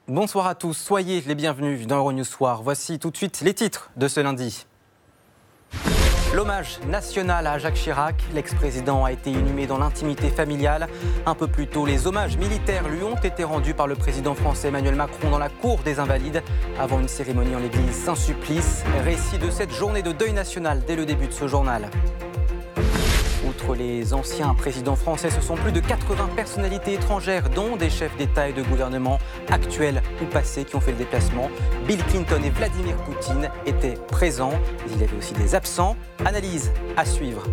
Bonsoir à tous, soyez les bienvenus dans Euronews Soir. Voici tout de suite les titres de ce lundi. L'hommage national à Jacques Chirac. L'ex-président a été inhumé dans l'intimité familiale. Un peu plus tôt, les hommages militaires lui ont été rendus par le président français Emmanuel Macron dans la cour des Invalides, avant une cérémonie en l'église Saint-Sulpice. Récit de cette journée de deuil national dès le début de ce journal. Outre les anciens présidents français, ce sont plus de 80 personnalités étrangères, dont des chefs d'État et de gouvernement actuels ou passés, qui ont fait le déplacement. Bill Clinton et Vladimir Poutine étaient présents, mais il y avait aussi des absents. Analyse à suivre.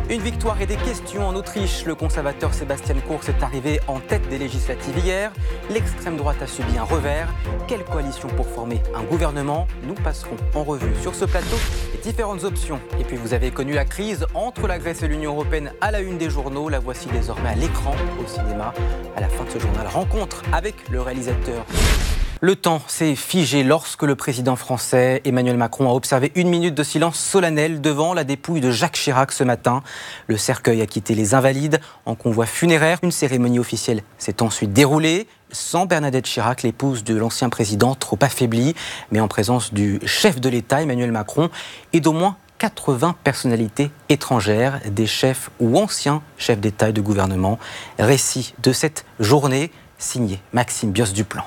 Une victoire et des questions en Autriche. Le conservateur Sebastian Kurz est arrivé en tête des législatives hier. L'extrême droite a subi un revers. Quelle coalition pour former un gouvernement? Nous passerons en revue sur ce plateau les différentes options. Et puis vous avez connu la crise entre la Grèce et l'Union européenne à la une des journaux. La voici désormais à l'écran, au cinéma. À la fin de ce journal, rencontre avec le réalisateur. Le temps s'est figé lorsque le président français Emmanuel Macron a observé une minute de silence solennel devant la dépouille de Jacques Chirac ce matin. Le cercueil a quitté les Invalides en convoi funéraire. Une cérémonie officielle s'est ensuite déroulée sans Bernadette Chirac, l'épouse de l'ancien président, trop affaiblie, mais en présence du chef de l'État Emmanuel Macron et d'au moins 80 personnalités étrangères, des chefs ou anciens chefs d'État et de gouvernement. Récit de cette journée signé Maxime Bios-Duplan.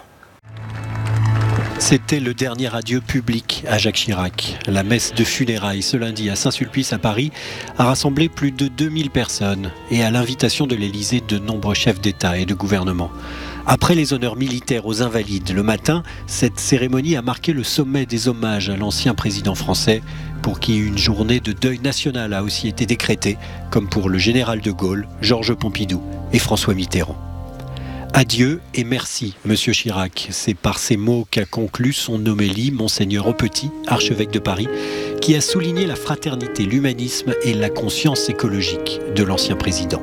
C'était le dernier adieu public à Jacques Chirac. La messe de funérailles ce lundi à Saint-Sulpice à Paris a rassemblé plus de 2000 personnes et à l'invitation de l'Élysée de nombreux chefs d'État et de gouvernement. Après les honneurs militaires aux Invalides le matin, cette cérémonie a marqué le sommet des hommages à l'ancien président français, pour qui une journée de deuil national a aussi été décrétée, comme pour le général de Gaulle, Georges Pompidou et François Mitterrand. Adieu et merci, Monsieur Chirac. C'est par ces mots qu'a conclu son homélie Monseigneur Aupetit, archevêque de Paris, qui a souligné la fraternité, l'humanisme et la conscience écologique de l'ancien président.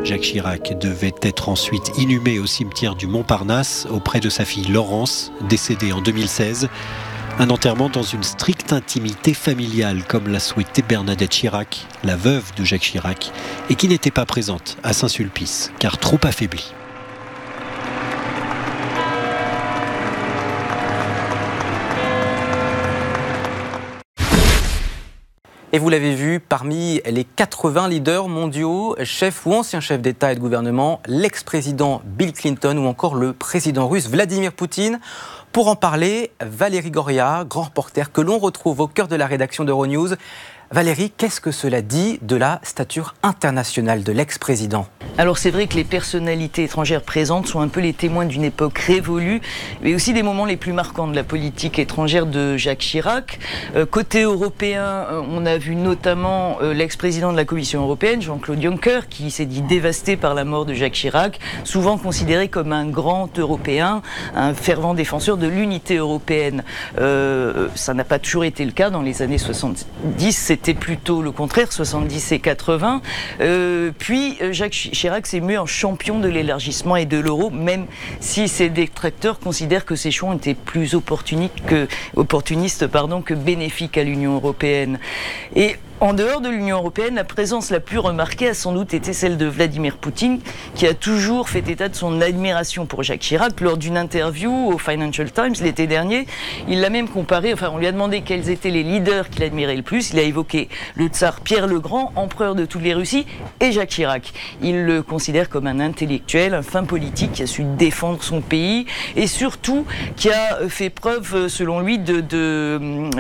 Jacques Chirac devait être ensuite inhumé au cimetière du Montparnasse auprès de sa fille Laurence, décédée en 2016. Un enterrement dans une stricte intimité familiale, comme l'a souhaité Bernadette Chirac, la veuve de Jacques Chirac, et qui n'était pas présente à Saint-Sulpice, car trop affaiblie. Et vous l'avez vu, parmi les 80 leaders mondiaux, chefs ou anciens chefs d'État et de gouvernement, l'ex-président Bill Clinton ou encore le président russe Vladimir Poutine. Pour en parler, Valérie Goria, grand reporter que l'on retrouve au cœur de la rédaction d'Euronews. Valérie, qu'est-ce que cela dit de la stature internationale de l'ex-président ? Alors c'est vrai que les personnalités étrangères présentes sont un peu les témoins d'une époque révolue, mais aussi des moments les plus marquants de la politique étrangère de Jacques Chirac. Côté européen, on a vu notamment l'ex-président de la Commission européenne, Jean-Claude Juncker, qui s'est dit dévasté par la mort de Jacques Chirac, souvent considéré comme un grand Européen, un fervent défenseur de l'unité européenne. Ça n'a pas toujours été le cas dans les années 70, c'était plutôt le contraire, 70 et 80. Puis Jacques Chirac s'est mué en champion de l'élargissement et de l'euro, même si ses détracteurs considèrent que ses choix ont été plus opportunistes que bénéfiques à l'Union européenne. Et en dehors de l'Union européenne, la présence la plus remarquée a sans doute été celle de Vladimir Poutine, qui a toujours fait état de son admiration pour Jacques Chirac. Lors d'une interview au Financial Times l'été dernier, il l'a même comparé, on lui a demandé quels étaient les leaders qu'il admirait le plus. Il a évoqué le tsar Pierre le Grand, empereur de toutes les Russies, et Jacques Chirac. Il le considère comme un intellectuel, un fin politique qui a su défendre son pays et surtout qui a fait preuve, selon lui, d'une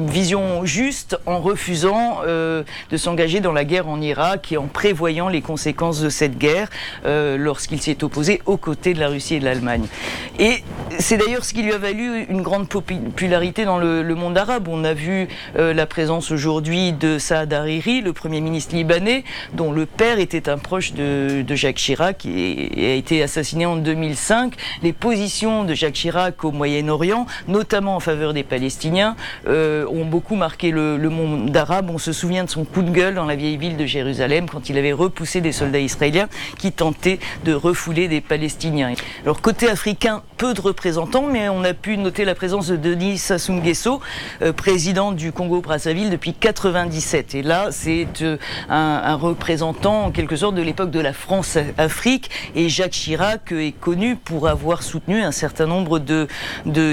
vision juste en refusant de s'engager dans la guerre en Irak et en prévoyant les conséquences de cette guerre lorsqu'il s'y est opposé aux côtés de la Russie et de l'Allemagne. Et c'est d'ailleurs ce qui lui a valu une grande popularité dans le monde arabe. On a vu la présence aujourd'hui de Saad Hariri, le Premier ministre libanais, dont le père était un proche de Jacques Chirac et a été assassiné en 2005. Les positions de Jacques Chirac au Moyen-Orient, notamment en faveur des Palestiniens, ont beaucoup marqué le monde arabe, on se souvient de son coup de gueule dans la vieille ville de Jérusalem quand il avait repoussé des soldats israéliens qui tentaient de refouler des Palestiniens. Alors côté africain, peu de représentants, mais on a pu noter la présence de Denis Sassou Nguesso, président du Congo-Brazzaville depuis 1997. Et là, c'est un représentant en quelque sorte de l'époque de la France-Afrique. Et Jacques Chirac est connu pour avoir soutenu un certain nombre de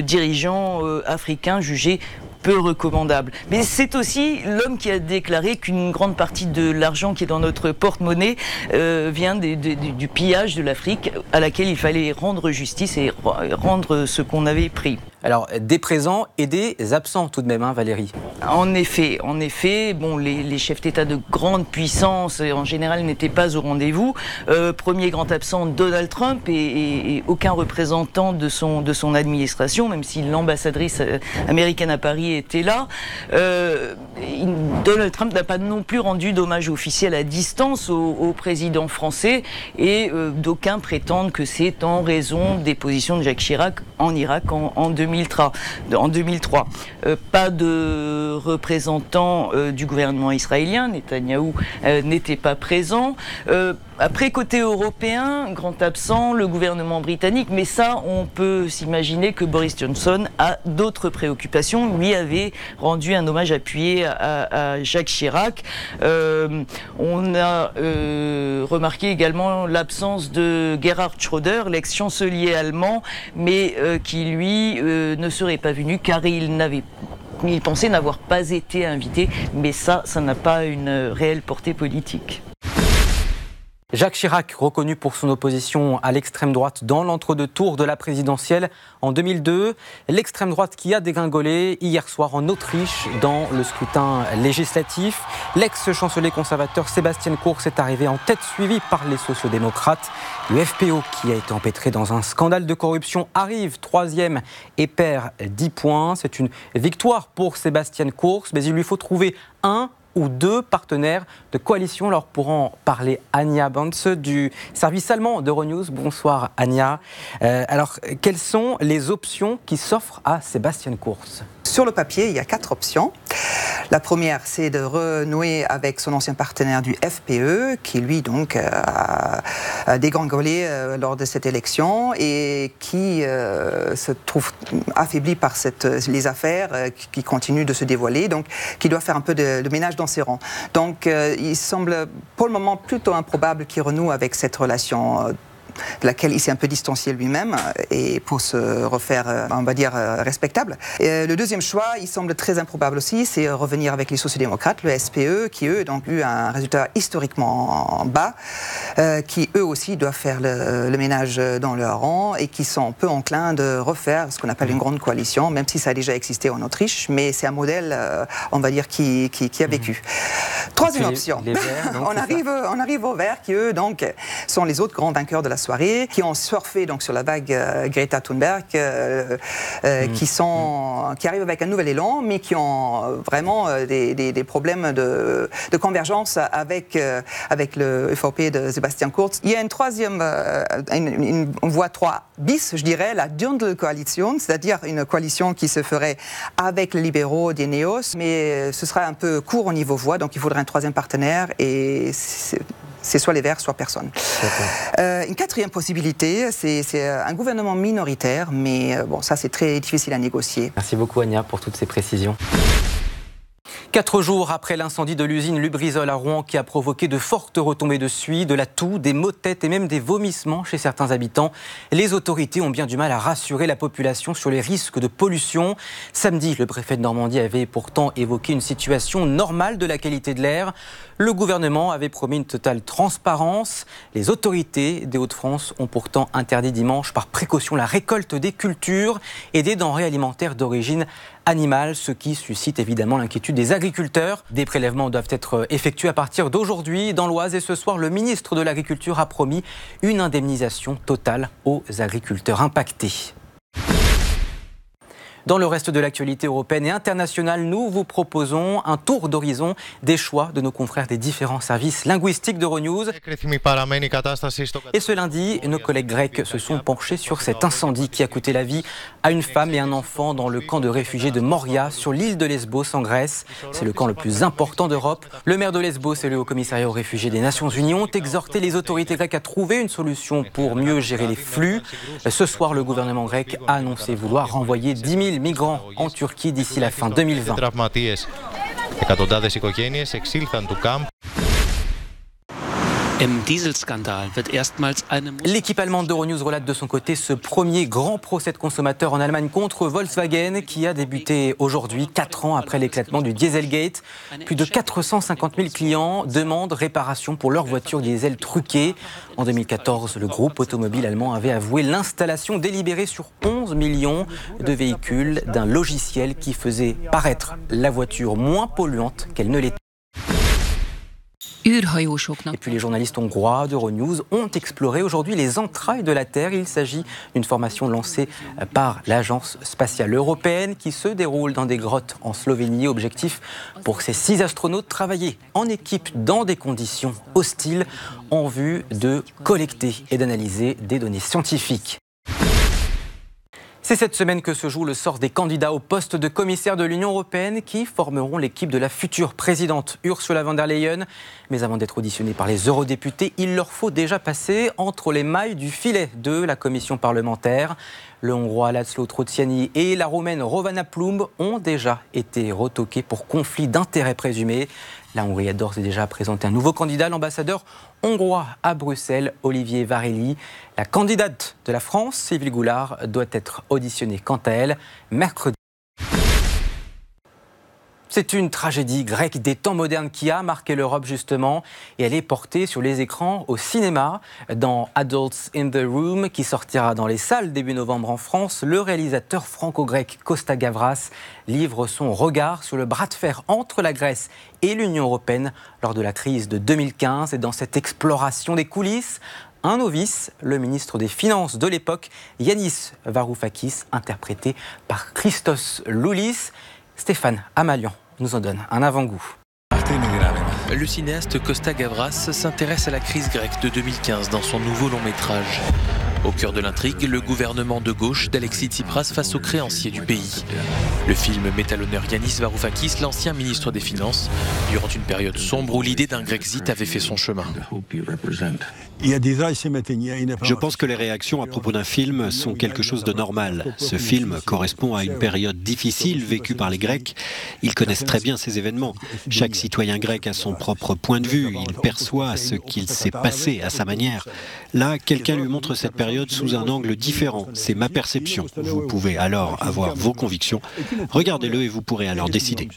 dirigeants africains jugés peu recommandable. Mais c'est aussi l'homme qui a déclaré qu'une grande partie de l'argent qui est dans notre porte-monnaie vient du pillage de l'Afrique, à laquelle il fallait rendre justice et rendre ce qu'on avait pris. Alors, des présents et des absents tout de même, hein, Valérie. En effet, bon, les chefs d'État de grande puissance, en général, n'étaient pas au rendez-vous. Premier grand absent, Donald Trump, et aucun représentant de son administration, même si l'ambassadrice américaine à Paris était là. Donald Trump n'a pas non plus rendu d'hommage officiel à distance au président français, et d'aucuns prétendent que c'est en raison des positions de Jacques Chirac en Irak en 2003. Pas de représentant du gouvernement israélien, Netanyahou n'était pas présent. Après, côté européen, grand absent, le gouvernement britannique, mais ça, on peut s'imaginer que Boris Johnson a d'autres préoccupations. Lui avait rendu un hommage appuyé à Jacques Chirac. On a remarqué également l'absence de Gerhard Schröder, l'ex-chancelier allemand, mais qui, lui, ne serait pas venu car il pensait n'avoir pas été invité, mais ça n'a pas une réelle portée politique. Jacques Chirac, reconnu pour son opposition à l'extrême droite dans l'entre-deux-tours de la présidentielle en 2002. L'extrême droite qui a dégringolé hier soir en Autriche dans le scrutin législatif. L'ex-chancelier conservateur Sebastian Kurz est arrivé en tête, suivi par les sociodémocrates. Le FPO, qui a été empêtré dans un scandale de corruption, arrive troisième et perd 10 points. C'est une victoire pour Sebastian Kurz, mais il lui faut trouver un ou deux partenaires de coalition. Alors pour en parler, Anya Bantz du service allemand d'Euronews. Bonsoir Anya. Alors quelles sont les options qui s'offrent à Sebastian Kurz ? Sur le papier, il y a 4 options. La première, c'est de renouer avec son ancien partenaire du FPE, qui lui donc a dégringolé lors de cette élection et qui se trouve affaibli par les affaires qui continuent de se dévoiler, donc qui doit faire un peu de ménage dans ses rangs. Donc il semble pour le moment plutôt improbable qu'il renoue avec cette relation de laquelle il s'est un peu distancié lui-même, et pour se refaire, on va dire, respectable. Et le deuxième choix, il semble très improbable aussi, c'est revenir avec les sociodémocrates, le SPE, qui eux ont eu un résultat historiquement bas, qui eux aussi doivent faire le ménage dans leur rang et qui sont peu enclins de refaire ce qu'on appelle une grande coalition, même si ça a déjà existé en Autriche, mais c'est un modèle, on va dire, qui a vécu. Troisième option, les Verts, donc, on arrive aux Verts, qui eux donc sont les autres grands vainqueurs de la soirée, qui ont surfé donc sur la vague Greta Thunberg, qui arrivent avec un nouvel élan, mais qui ont vraiment des problèmes de convergence avec le EVP de Sebastian Kurz. Il y a une troisième, une voie 3 bis, je dirais, la Dirndl-Koalition, c'est-à-dire une coalition qui se ferait avec les libéraux des Néos, mais ce sera un peu court au niveau voix, donc il faudrait un troisième partenaire, et c'est soit les Verts, soit personne. Une quatrième possibilité, c'est un gouvernement minoritaire, mais bon, ça c'est très difficile à négocier. Merci beaucoup Anya pour toutes ces précisions. 4 jours après l'incendie de l'usine Lubrizol à Rouen qui a provoqué de fortes retombées de suie, de la toux, des maux de tête et même des vomissements chez certains habitants, les autorités ont bien du mal à rassurer la population sur les risques de pollution. Samedi, le préfet de Normandie avait pourtant évoqué une situation normale de la qualité de l'air. Le gouvernement avait promis une totale transparence. Les autorités des Hauts-de-France ont pourtant interdit dimanche par précaution la récolte des cultures et des denrées alimentaires d'origine animale, ce qui suscite évidemment l'inquiétude des agriculteurs. Des prélèvements doivent être effectués à partir d'aujourd'hui dans l'Oise et ce soir, le ministre de l'Agriculture a promis une indemnisation totale aux agriculteurs impactés. Dans le reste de l'actualité européenne et internationale, nous vous proposons un tour d'horizon des choix de nos confrères des différents services linguistiques d'Euronews. Et ce lundi, nos collègues grecs se sont penchés sur cet incendie qui a coûté la vie à une femme et un enfant dans le camp de réfugiés de Moria sur l'île de Lesbos en Grèce. C'est le camp le plus important d'Europe. Le maire de Lesbos et le Haut Commissariat aux réfugiés des Nations Unies ont exhorté les autorités grecques à trouver une solution pour mieux gérer les flux. Ce soir, le gouvernement grec a annoncé vouloir renvoyer 10 000 migrants en Turquie d'ici la fin 2020. L'équipe allemande d'Euronews relate de son côté ce premier grand procès de consommateurs en Allemagne contre Volkswagen qui a débuté aujourd'hui, 4 ans après l'éclatement du Dieselgate. Plus de 450 000 clients demandent réparation pour leur voiture diesel truquée. En 2014, le groupe automobile allemand avait avoué l'installation délibérée sur 11 millions de véhicules d'un logiciel qui faisait paraître la voiture moins polluante qu'elle ne l'était. Et puis les journalistes hongrois d'Euronews ont exploré aujourd'hui les entrailles de la Terre. Il s'agit d'une formation lancée par l'Agence spatiale européenne qui se déroule dans des grottes en Slovénie. Objectif pour ces 6 astronautes, travailler en équipe dans des conditions hostiles en vue de collecter et d'analyser des données scientifiques. C'est cette semaine que se joue le sort des candidats au poste de commissaire de l'Union européenne qui formeront l'équipe de la future présidente Ursula von der Leyen. Mais avant d'être auditionnés par les eurodéputés, il leur faut déjà passer entre les mailles du filet de la commission parlementaire. Le Hongrois László Trócsány et la Roumaine Rovana Plumb ont déjà été retoqués pour conflit d'intérêts présumés. La Hongrie a d'ores et déjà présenté un nouveau candidat, l'ambassadeur hongrois à Bruxelles, Olivier Varhelyi. La candidate de la France, Sylvie Goulard, doit être auditionnée quant à elle mercredi. C'est une tragédie grecque des temps modernes qui a marqué l'Europe justement et elle est portée sur les écrans au cinéma. Dans Adults in the Room, qui sortira dans les salles début novembre en France, le réalisateur franco-grec Costa Gavras livre son regard sur le bras de fer entre la Grèce et l'Union européenne lors de la crise de 2015. Et dans cette exploration des coulisses, un novice, le ministre des Finances de l'époque, Yanis Varoufakis, interprété par Christos Loulis. Stéphane Amalian nous en donne un avant-goût. Le cinéaste Costa Gavras s'intéresse à la crise grecque de 2015 dans son nouveau long-métrage. Au cœur de l'intrigue, le gouvernement de gauche d'Alexis Tsipras face aux créanciers du pays. Le film met à l'honneur Yanis Varoufakis, l'ancien ministre des Finances, durant une période sombre où l'idée d'un Grexit avait fait son chemin. Je pense que les réactions à propos d'un film sont quelque chose de normal. Ce film correspond à une période difficile vécue par les Grecs. Ils connaissent très bien ces événements. Chaque citoyen grec a son propre point de vue. Il perçoit ce qu'il s'est passé à sa manière. Là, quelqu'un lui montre cette période sous un angle différent. C'est ma perception. Vous pouvez alors avoir vos convictions. Regardez-le et vous pourrez alors décider.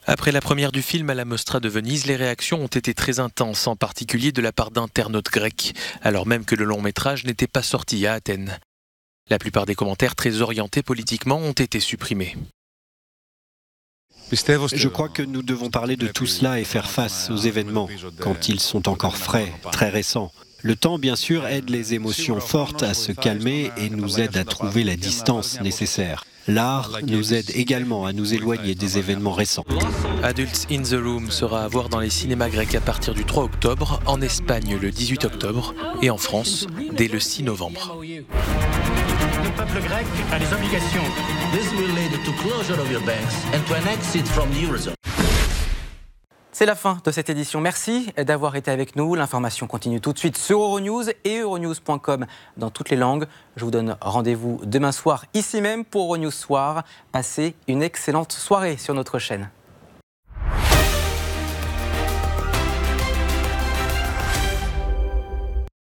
Après la première du film à la Mostra de Venise, les réactions ont été très intenses, en particulier de la part d'internautes grecs, alors même que le long-métrage n'était pas sorti à Athènes. La plupart des commentaires très orientés politiquement ont été supprimés. Je crois que nous devons parler de tout cela et faire face aux événements quand ils sont encore frais, très récents. Le temps, bien sûr, aide les émotions fortes à se calmer et nous aide à trouver la distance nécessaire. L'art nous aide également à nous éloigner des événements récents. Adults in the Room sera à voir dans les cinémas grecs à partir du 3 octobre, en Espagne le 18 octobre et en France dès le 6 novembre. Le peuple grec a des obligations. This will lead to closure of your banks and to an exit from the Eurozone. C'est la fin de cette édition. Merci d'avoir été avec nous. L'information continue tout de suite sur Euronews et euronews.com dans toutes les langues. Je vous donne rendez-vous demain soir ici même pour Euronews Soir. Passez une excellente soirée sur notre chaîne.